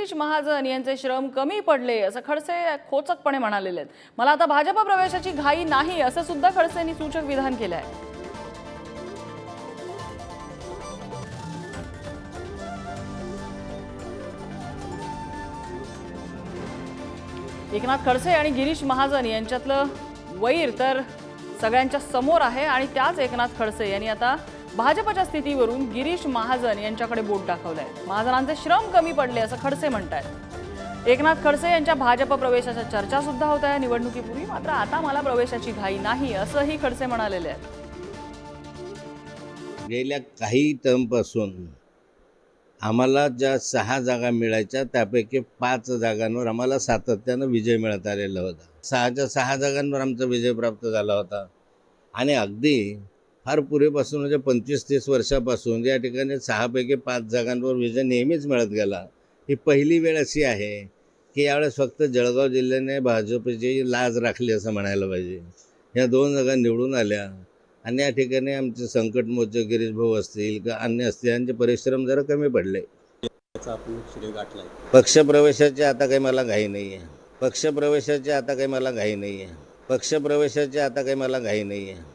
गिरीश महाजन यांचे श्रम कमी पडले असं खडसे खोचकपणे म्हणालेले आहेत. मला आता भाजप प्रवेशाची घाई नाही असं सुद्धा खडसेंनी सूचक विधान केलं आहे. एकनाथ खडसे आणि गिरीश महाजन यांच्यातलं वैर तर सगळ्यांच्या समोर आहे आणि त्याच एकनाथ खडसे यांनी आता भाजपच्या स्थितीवरून गिरीश महाजन यांच्याकडे बोट दाखवलंय. महाजनांचे श्रम कमी पडले असं खडसे म्हणतायत. एकनाथ खडसे यांच्या भाजप प्रवेशाच्या चर्चा सुद्धा होत आहे निवडणुकीपूर्वी. मात्र आता मला प्रवेशाची घाई नाही असंही खडसे म्हणालेले आहेत. गेल्या काही टर्मपासून आम्हाला ज्या 6 जागा मिळायच्या त्यापैकी 5 जागांवर आम्हाला सातत्यानं विजय मिळत आलेला होता. 6च्या 6 जागांवर आमचा विजय प्राप्त झाला होता आणि अगदी फार पूर्वीपासून म्हणजे 25-30 वर्षापासून या ठिकाणी 6 पैकी 5 जागांवर विजय नेहमीच मिळत गेला. ही पहिली वेळ अशी आहे की यावेळेस फक्त जळगाव जिल्ह्याने भाजपची लाज राखली असं म्हणायला पाहिजे. ह्या 2 जागा निवडून आल्या आणि या ठिकाणी आमचे संकट मोर्चे गिरीश भाऊ असतील किंवा अन्य असतील यांचे परिश्रम जरा कमी पडले. पक्षप्रवेशाची आता काही मला घाई नाही आहे. पक्षप्रवेशाची आता काही मला घाई नाही आहे. पक्षप्रवेशाची आता काही मला घाई नाही आहे.